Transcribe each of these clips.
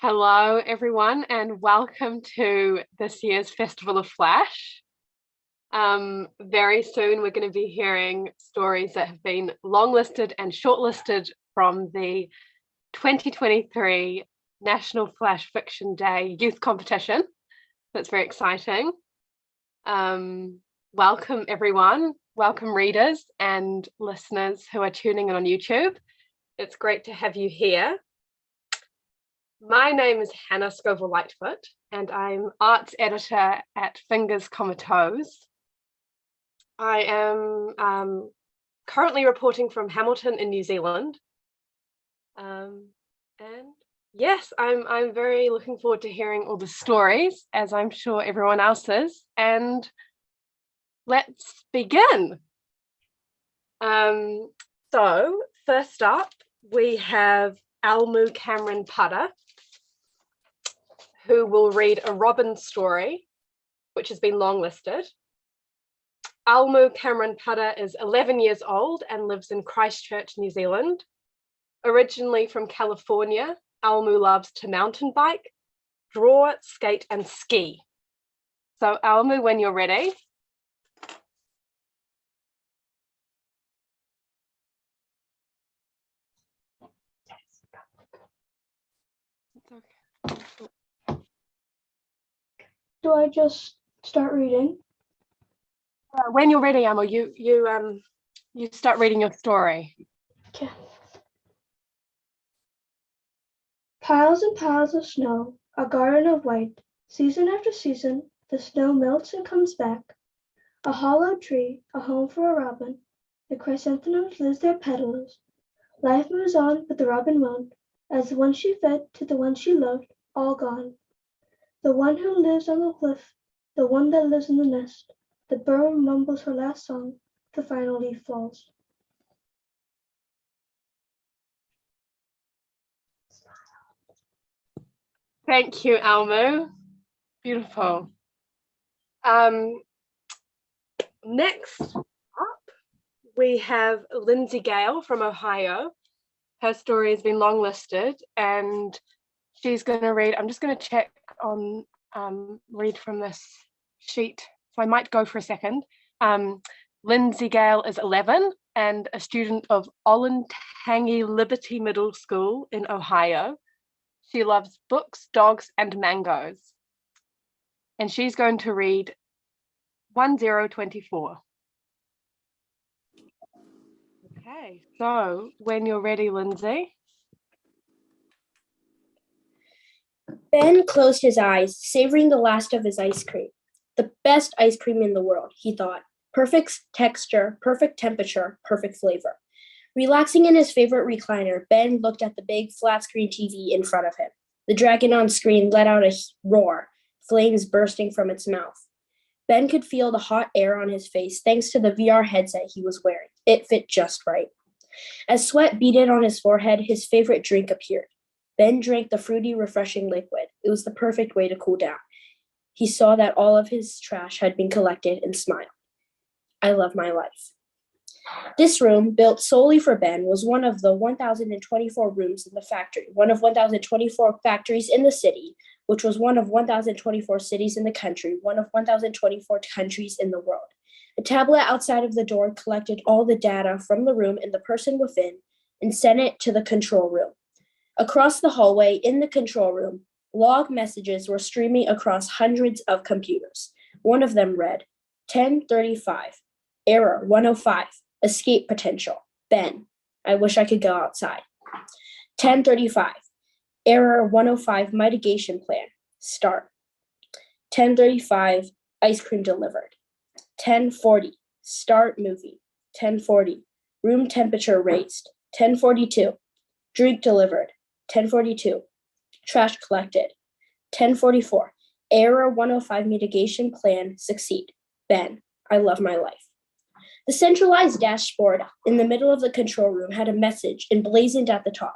Hello, everyone, and welcome to this year's Festival of Flash. Very soon, we're going to be hearing stories that have been longlisted and shortlisted from the 2023 National Flash Fiction Day Youth Competition. That's very exciting. Welcome, everyone. Welcome, readers and listeners who are tuning in on YouTube. It's great to have you here. My name is Hannah Scoville-Lightfoot, and I'm arts editor at Fingers, Toes. I am currently reporting from Hamilton in New Zealand. And yes, I'm very looking forward to hearing all the stories, as I'm sure everyone else is. And let's begin. So first up, we have Almu Cameron Putter, who will read a Robin story, which has been longlisted. Almu Cameron Putter is 11 years old and lives in Christchurch, New Zealand. Originally from California, Almu loves to mountain bike, draw, skate, and ski. So Almu, when you're ready. Do I just start reading? When you're ready, Almu, you start reading your story. Okay. Piles and piles of snow, a garden of white. Season after season, the snow melts and comes back. A hollow tree, a home for a robin. The chrysanthemums lose their petals. Life moves on, but the robin won't, as the one she fed to the one she loved, all gone. The one who lives on the cliff, the one that lives in the nest. The bird mumbles her last song, the final leaf falls. Thank you, Almu. Beautiful. Next up, we have Lindsay Gale from Ohio. Her story has been longlisted, and she's going to read. I'm just going to check on read from this sheet, so I might go for a second. Lindsay Gale is 11 and a student of Olentangy Liberty Middle School in Ohio. She loves books, dogs, and mangoes. And she's going to read 1024. Okay, so when you're ready, Lindsay. Ben closed his eyes, savoring the last of his ice cream. The best ice cream in the world, he thought. Perfect texture, perfect temperature, perfect flavor. Relaxing in his favorite recliner, Ben looked at the big flat-screen TV in front of him. The dragon on screen let out a roar, flames bursting from its mouth. Ben could feel the hot air on his face thanks to the VR headset he was wearing. It fit just right. As sweat beaded on his forehead, his favorite drink appeared. Ben drank the fruity, refreshing liquid. It was the perfect way to cool down. He saw that all of his trash had been collected and smiled. I love my life. This room, built solely for Ben, was one of the 1,024 rooms in the factory, one of 1,024 factories in the city, which was one of 1,024 cities in the country, one of 1,024 countries in the world. A tablet outside of the door collected all the data from the room and the person within and sent it to the control room. Across the hallway in the control room, log messages were streaming across hundreds of computers. One of them read, 1035, error 105, escape potential, Ben, I wish I could go outside. 1035, error 105, mitigation plan, start. 1035, ice cream delivered. 1040, start movie. 1040, room temperature raised. 1042, drink delivered. 1042, trash collected. 1044, error 105 mitigation plan succeed. Ben, I love my life. The centralized dashboard in the middle of the control room had a message emblazoned at the top.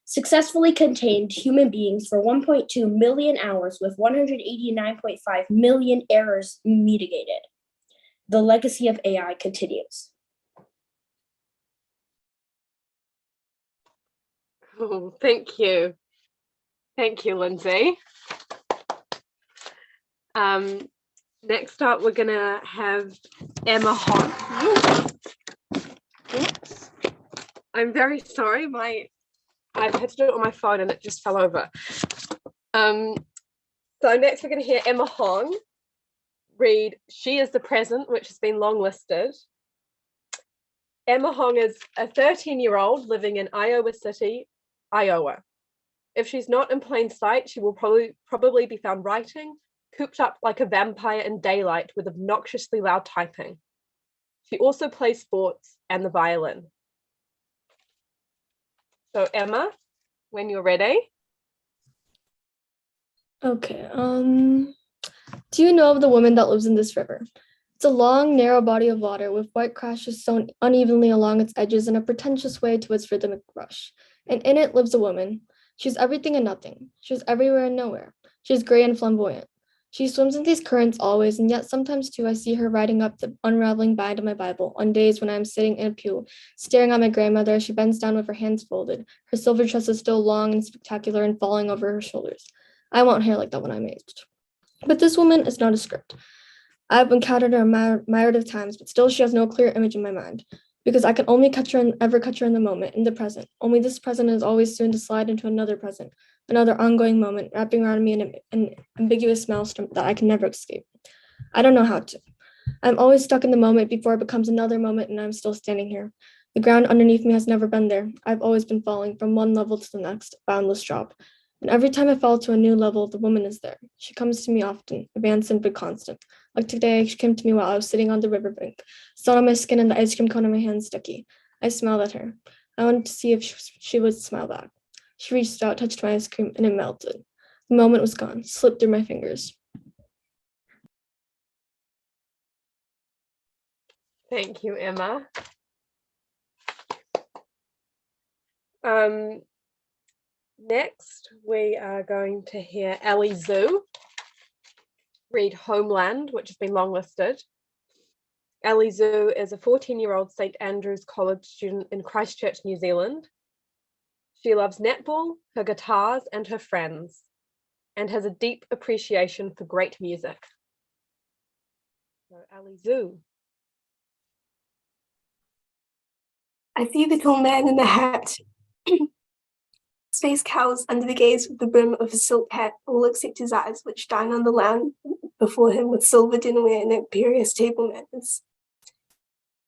Successfully contained human beings for 1.2 million hours with 189.5 million errors mitigated. The legacy of AI continues. Oh, thank you. Thank you, Lindsay. Next up, we're gonna have Emma Hon. Oops. I'm very sorry. I've had to do it on my phone and it just fell over. So next we're gonna hear Emma Hong read She is the Present, which has been long listed. Emma Hong is a 13-year-old living in Iowa City, Iowa. If she's not in plain sight, she will probably be found writing, cooped up like a vampire in daylight with obnoxiously loud typing. She also plays sports and the violin. So Emma, when you're ready. Okay, do you know of the woman that lives in this river? It's a long, narrow body of water with white crashes sewn unevenly along its edges in a pretentious way to its rhythmic rush. And in it lives a woman. She's everything and nothing. She's everywhere and nowhere. She's gray and flamboyant. She swims in these currents always, and yet sometimes too I see her riding up the unraveling bind of my Bible on days when I am sitting in a pew, staring at my grandmother as she bends down with her hands folded, her silver tresses still long and spectacular and falling over her shoulders. I want hair like that when I'm aged. But this woman is not a script. I've encountered her a myriad of times, but still she has no clear image in my mind, because I can only ever catch her in the moment, in the present. Only this present is always soon to slide into another present, another ongoing moment, wrapping around me in an ambiguous maelstrom that I can never escape. I don't know how to. I'm always stuck in the moment before it becomes another moment and I'm still standing here. The ground underneath me has never been there. I've always been falling from one level to the next, boundless drop. And every time I fall to a new level, the woman is there. She comes to me often, advancing but constant. Like today, she came to me while I was sitting on the riverbank, salt on my skin and the ice cream cone in my hand sticky. I smiled at her. I wanted to see if she would smile back. She reached out, touched my ice cream, and it melted. The moment was gone, slipped through my fingers. Thank you, Emma. Next, we are going to hear Ellie Zhu read Homeland, which has been long listed. Ellie Zhu is a 14-year-old St. Andrews College student in Christchurch, New Zealand. She loves netball, her guitars, and her friends, and has a deep appreciation for great music. So, Ellie Zhu. I see the tall man in the hat. His face cowers under the gaze of the brim of his silk hat, all except his eyes, which dine on the land before him with silver dinnerware and imperious table manners.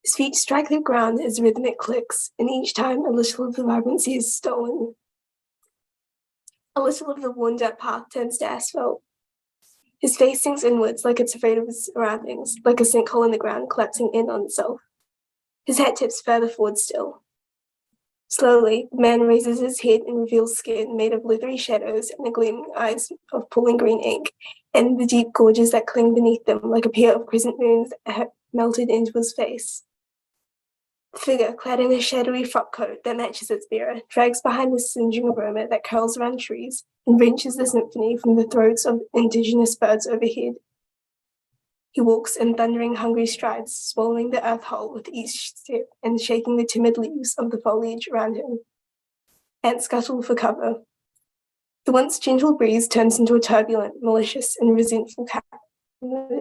His feet strike the ground as rhythmic clicks, and each time a little of the vibrancy is stolen. A little of the worn-out path turns to asphalt. His face sinks inwards like it's afraid of his surroundings, like a sinkhole in the ground collapsing in on itself. His head tips further forward still. Slowly, the man raises his head and reveals skin made of leathery shadows and the gleaming eyes of pooling green ink, and the deep gorges that cling beneath them like a pair of crescent moons have melted into his face. The figure, clad in a shadowy frock coat that matches its bearer, drags behind the singeing aroma that curls around trees and wrenches the symphony from the throats of indigenous birds overhead. He walks in thundering, hungry strides, swallowing the earth whole with each step and shaking the timid leaves of the foliage around him. Ants scuttle for cover. The once gentle breeze turns into a turbulent, malicious, and resentful cap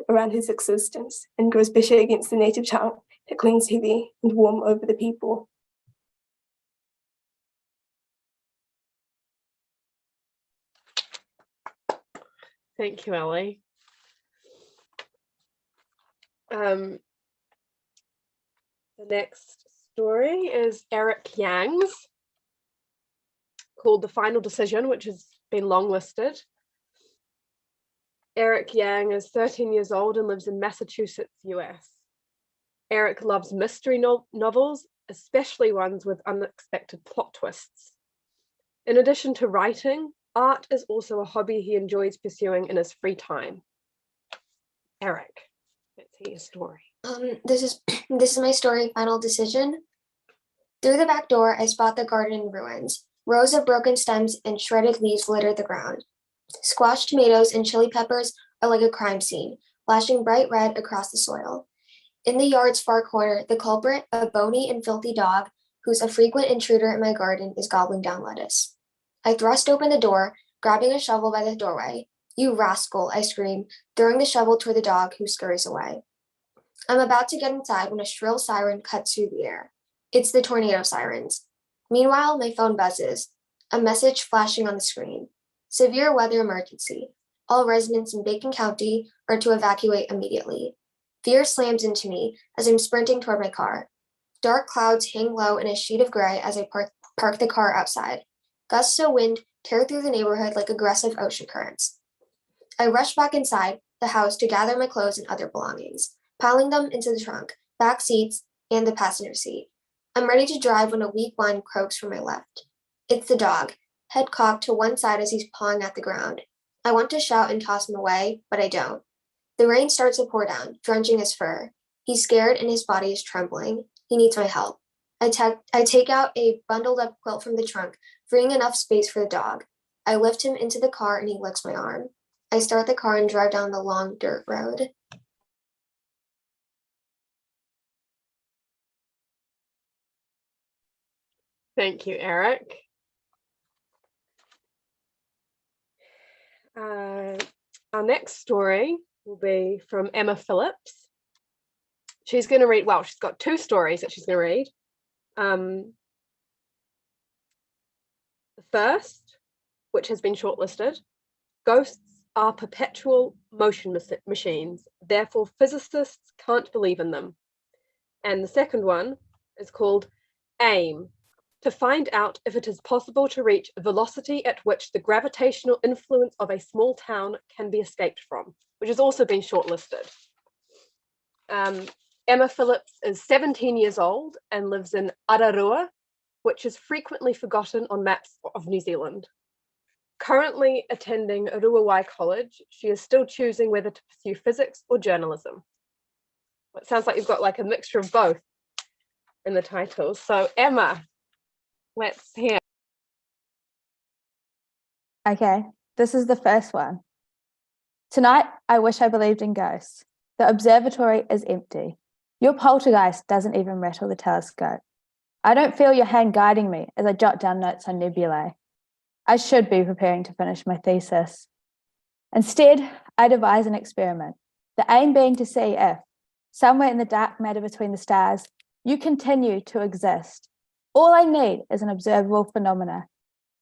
around his existence and grows bitter against the native tongue that clings heavy and warm over the people. Thank you, Ellie. The next story is Eric Yang's, called The Final Decision, which has been long listed. Eric Yang is 13 years old and lives in Massachusetts, US. Eric loves mystery novels, especially ones with unexpected plot twists. In addition to writing, art is also a hobby he enjoys pursuing in his free time. Eric, let's hear your story. This is my story, Final Decision. Through the back door, I spot the garden in ruins. Rows of broken stems and shredded leaves litter the ground. Squashed tomatoes and chili peppers are like a crime scene, flashing bright red across the soil. In the yard's far corner, the culprit, a bony and filthy dog, who's a frequent intruder in my garden, is gobbling down lettuce. I thrust open the door, grabbing a shovel by the doorway. You rascal, I scream, throwing the shovel toward the dog who scurries away. I'm about to get inside when a shrill siren cuts through the air. It's the tornado sirens. Meanwhile, my phone buzzes, a message flashing on the screen. Severe weather emergency. All residents in Bacon County are to evacuate immediately. Fear slams into me as I'm sprinting toward my car. Dark clouds hang low in a sheet of gray as I park the car outside. Gusts of wind tear through the neighborhood like aggressive ocean currents. I rush back inside the house to gather my clothes and other belongings, piling them into the trunk, back seats, and the passenger seat. I'm ready to drive when a weak whine croaks from my left. It's the dog, head cocked to one side as he's pawing at the ground. I want to shout and toss him away, but I don't. The rain starts to pour down, drenching his fur. He's scared and his body is trembling. He needs my help. I take out a bundled up quilt from the trunk, freeing enough space for the dog. I lift him into the car and he licks my arm. I start the car and drive down the long dirt road. Thank you, Eric. Our next story will be from Emma Phillips. She's going to read, well, she's got two stories that she's going to read. The first, which has been shortlisted, Ghosts are perpetual motion machines, therefore physicists can't believe in them. And the second one is called AIM, to find out if it is possible to reach a velocity at which the gravitational influence of a small town can be escaped from, which has also been shortlisted. Emma Phillips is 17 years old and lives in Ararua, which is frequently forgotten on maps of New Zealand. Currently attending Ruawai College, she is still choosing whether to pursue physics or journalism. It sounds like you've got like a mixture of both in the title. So Emma, let's hear. Okay, this is the first one. Tonight, I wish I believed in ghosts. The observatory is empty. Your poltergeist doesn't even rattle the telescope. I don't feel your hand guiding me as I jot down notes on nebulae. I should be preparing to finish my thesis. Instead, I devise an experiment, the aim being to see if, somewhere in the dark matter between the stars, you continue to exist. All I need is an observable phenomena.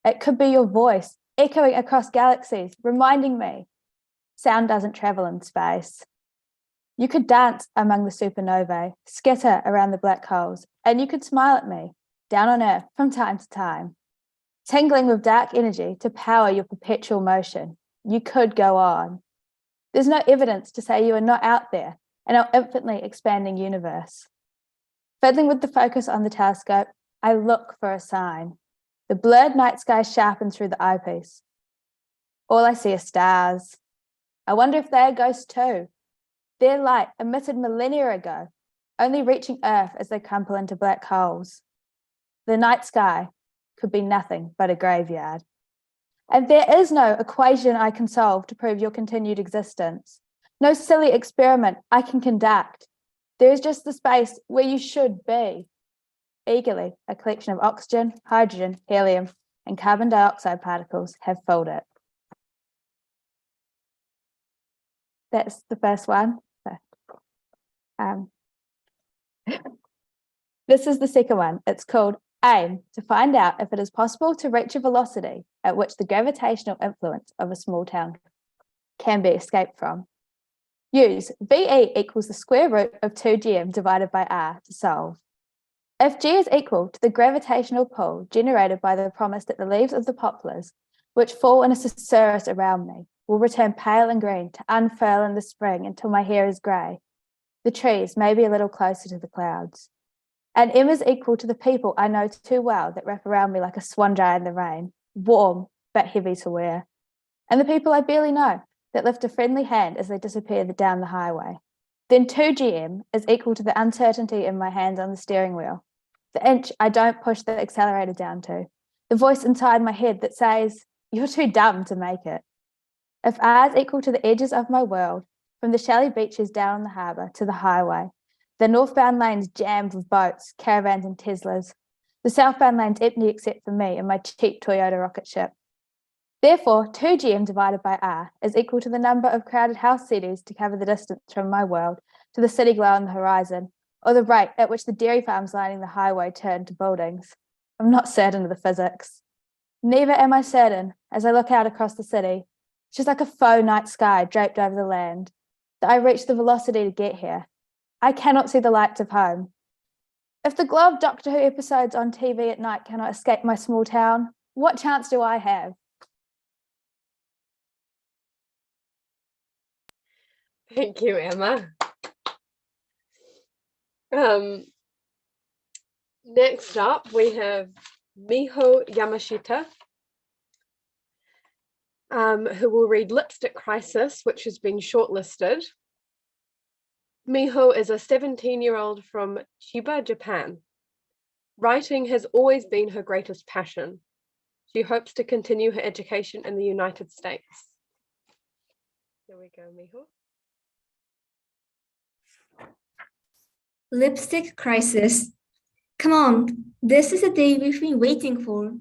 It could be your voice echoing across galaxies, reminding me sound doesn't travel in space. You could dance among the supernovae, skitter around the black holes, and you could smile at me, down on Earth from time to time, tingling with dark energy to power your perpetual motion. You could go on. There's no evidence to say you are not out there in our infinitely expanding universe. Fiddling with the focus on the telescope, I look for a sign. The blurred night sky sharpens through the eyepiece. All I see are stars. I wonder if they are ghosts too. Their light emitted millennia ago, only reaching Earth as they crumple into black holes. The night sky could be nothing but a graveyard. And there is no equation I can solve to prove your continued existence. No silly experiment I can conduct. There is just the space where you should be. Eagerly, a collection of oxygen, hydrogen, helium, and carbon dioxide particles have filled it. That's the first one. This is the second one. It's called AIM, to find out if it is possible to reach a velocity at which the gravitational influence of a small town can be escaped from. Use VE equals the square root of 2gm divided by r to solve. If g is equal to the gravitational pull generated by the promise that the leaves of the poplars, which fall in a susurrus around me, will return pale and green to unfurl in the spring until my hair is grey, the trees may be a little closer to the clouds. And M is equal to the people I know too well that wrap around me like a swan dry in the rain, warm but heavy to wear. And the people I barely know that lift a friendly hand as they disappear down the highway. Then 2gm is equal to the uncertainty in my hands on the steering wheel, the inch I don't push the accelerator down to, the voice inside my head that says, you're too dumb to make it. If R is equal to the edges of my world, from the shelly beaches down on the harbour to the highway, the northbound lanes jammed with boats, caravans and Teslas, the southbound lanes empty except for me and my cheap Toyota rocket ship. Therefore, 2GM divided by R is equal to the number of crowded house cities to cover the distance from my world to the city glow on the horizon, or the rate at which the dairy farms lining the highway turn to buildings. I'm not certain of the physics. Neither am I certain, as I look out across the city, just like a faux night sky draped over the land, that I reach the velocity to get here. I cannot see the lights of home. If the glow of Doctor Who episodes on TV at night cannot escape my small town, what chance do I have? Thank you, Emma. Next up, we have Miho Yamashita, who will read Lipstick Crisis, which has been shortlisted. Miho is a 17-year-old from Chiba, Japan. Writing has always been her greatest passion. She hopes to continue her education in the United States. Here we go, Miho. Lipstick Crisis. Come on, this is the day we've been waiting for.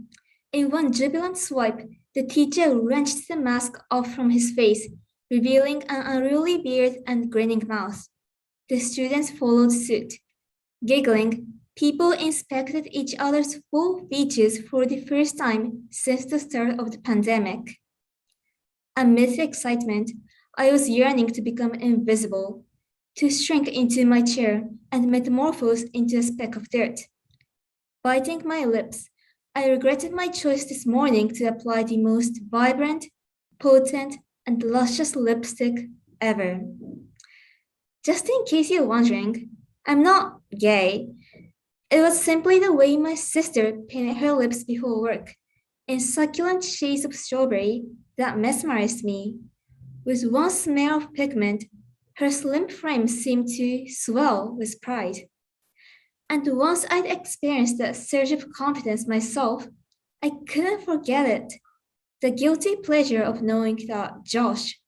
In one jubilant swipe, the teacher wrenched the mask off from his face, revealing an unruly beard and grinning mouth. The students followed suit. Giggling, people inspected each other's full features for the first time since the start of the pandemic. Amid the excitement, I was yearning to become invisible, to shrink into my chair and metamorphose into a speck of dirt. Biting my lips, I regretted my choice this morning to apply the most vibrant, potent, and luscious lipstick ever. Just in case you're wondering, I'm not gay. It was simply the way my sister painted her lips before work, in succulent shades of strawberry, that mesmerized me. With one smear of pigment, her slim frame seemed to swell with pride. And once I'd experienced that surge of confidence myself, I couldn't forget it. The guilty pleasure of knowing that Josh,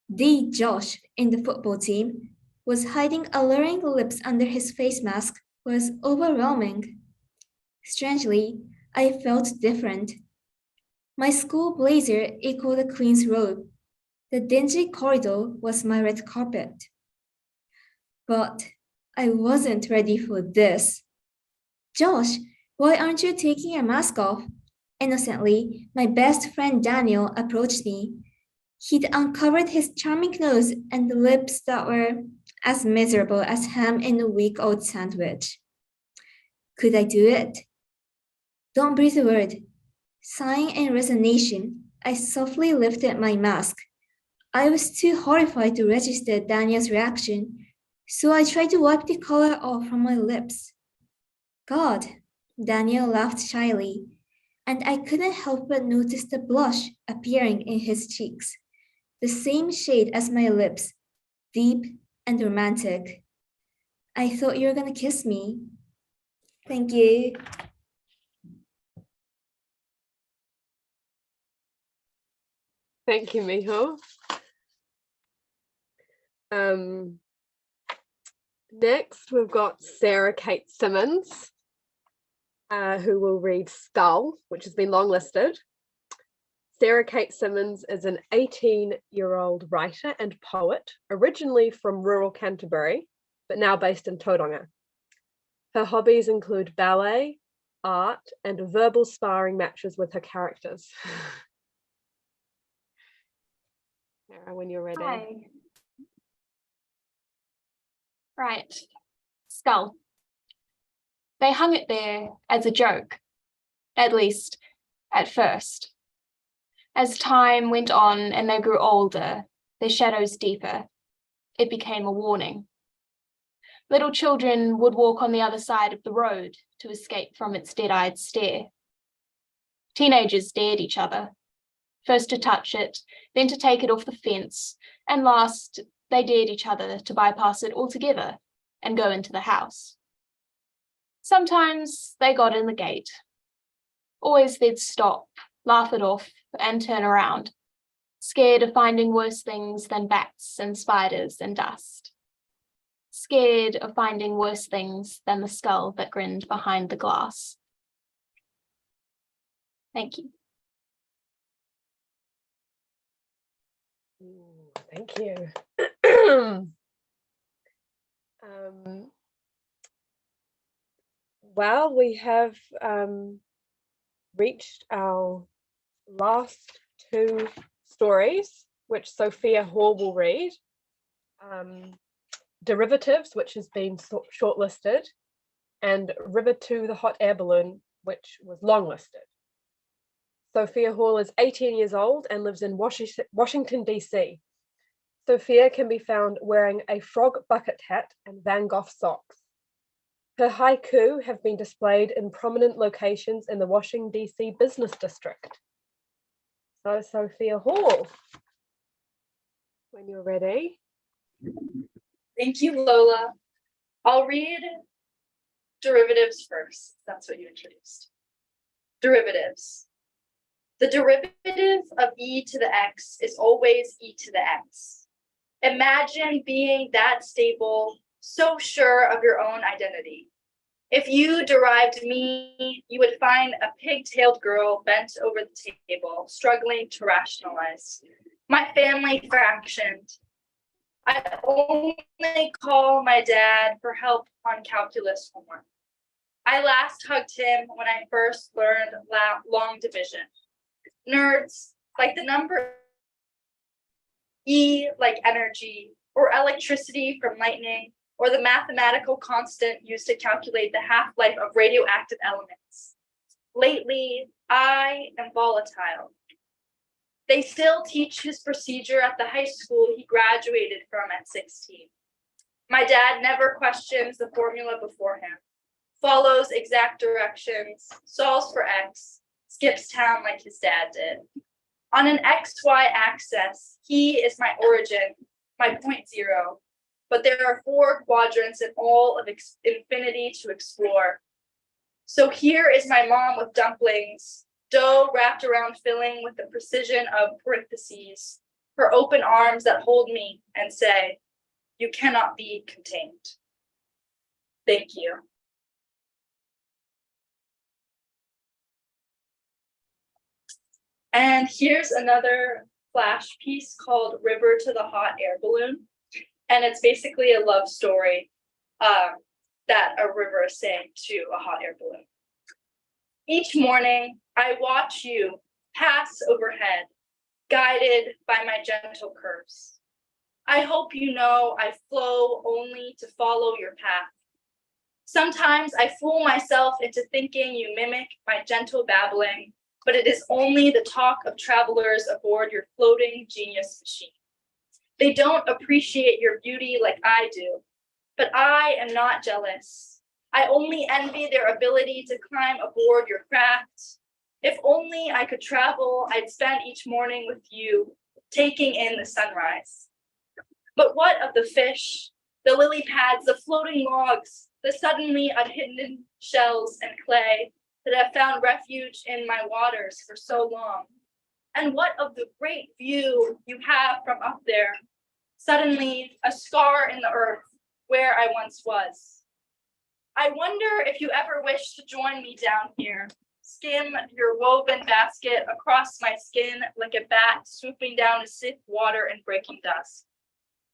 the Josh in the football team, was hiding alluring lips under his face mask was overwhelming. Strangely, I felt different. My school blazer equaled a queen's robe. The dingy corridor was my red carpet. But I wasn't ready for this. Josh, why aren't you taking your mask off? Innocently, my best friend Daniel approached me. He'd uncovered his charming nose and lips that were as miserable as ham in a week-old sandwich. Could I do it? Don't breathe a word. Sighing in resignation, I softly lifted my mask. I was too horrified to register Daniel's reaction, so I tried to wipe the color off from my lips. God, Daniel laughed shyly, and I couldn't help but notice the blush appearing in his cheeks, the same shade as my lips, deep and romantic. I thought you were gonna kiss me. Thank you. Thank you, Miho. Next, we've got Sarah Kate Simmons, who will read Skull, which has been longlisted. Sarah Kate Simmons is an 18-year-old writer and poet, originally from rural Canterbury, but now based in Tauranga. Her hobbies include ballet, art, and verbal sparring matches with her characters. Sarah, when you're ready. Hi. Right, Skull. They hung it there as a joke, at least at first. As time went on and they grew older, their shadows deeper, it became a warning. Little children would walk on the other side of the road to escape from its dead-eyed stare. Teenagers dared each other, first to touch it, then to take it off the fence, and last, they dared each other to bypass it altogether and go into the house. Sometimes they got in the gate. Always they'd stop, laugh it off, and turn around, scared of finding worse things than bats and spiders and dust. Scared of finding worse things than the skull that grinned behind the glass. Thank you. Thank you. Well, we have reached our last two stories, which Sophia Hall will read. Derivatives, which has been shortlisted, and River to the Hot Air Balloon, which was longlisted. Sophia Hall is 18 years old and lives in Washington, D.C. Sophia can be found wearing a frog bucket hat and Van Gogh socks. Her haiku have been displayed in prominent locations in the Washington, D.C. business district. So, Sophia Hall, when you're ready. Thank you, Lola. I'll read derivatives first. That's what you introduced. Derivatives. The derivative of e to the x is always e to the x. Imagine being that stable, so sure of your own identity. If you derived me, you would find a pig-tailed girl bent over the table, struggling to rationalize. My family fractioned. I only call my dad for help on calculus homework. I last hugged him when I first learned long division. Nerds, like the number E, like energy, or electricity from lightning, or the mathematical constant used to calculate the half-life of radioactive elements. Lately, I am volatile. They still teach his procedure at the high school he graduated from at 16. My dad never questions the formula before him, follows exact directions, solves for X, skips town like his dad did. On an XY axis, he is my origin, my point zero, but there are 4 quadrants in all of infinity to explore. So here is my mom with dumplings, dough wrapped around filling with the precision of parentheses, her open arms that hold me and say, you cannot be contained. Thank you. And here's another flash piece called River to the Hot Air Balloon. And it's basically a love story that a river is saying to a hot air balloon. Each morning, I watch you pass overhead, guided by my gentle curves. I hope you know I flow only to follow your path. Sometimes I fool myself into thinking you mimic my gentle babbling, but it is only the talk of travelers aboard your floating genius machine. They don't appreciate your beauty like I do, but I am not jealous. I only envy their ability to climb aboard your craft. If only I could travel, I'd spend each morning with you, taking in the sunrise. But what of the fish, the lily pads, the floating logs, the suddenly unhidden shells and clay that have found refuge in my waters for so long? And what of the great view you have from up there, suddenly a scar in the earth where I once was? I wonder if you ever wish to join me down here, skim your woven basket across my skin like a bat swooping down to sip water and breaking dust.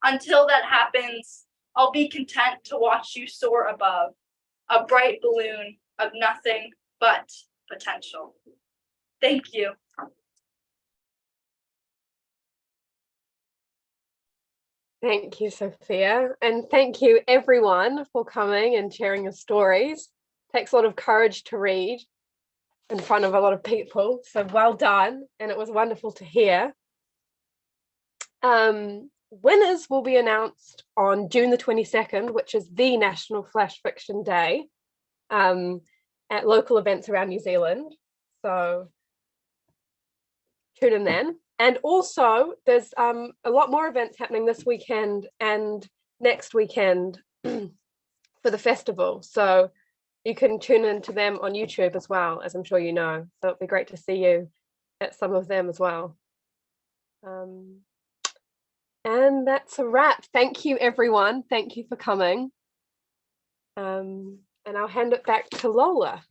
Until that happens, I'll be content to watch you soar above, a bright balloon of nothing but potential. Thank you. Thank you, Sophia. And thank you, everyone, for coming and sharing your stories. It takes a lot of courage to read in front of a lot of people. So well done. And it was wonderful to hear. Winners will be announced on June the 22nd, which is the National Flash Fiction Day, at local events around New Zealand. So tune in then. And also there's a lot more events happening this weekend and next weekend for the festival. So you can tune into them on YouTube as well, as I'm sure you know. So it'd be great to see you at some of them as well. And that's a wrap. Thank you, everyone. Thank you for coming. And I'll hand it back to Lola.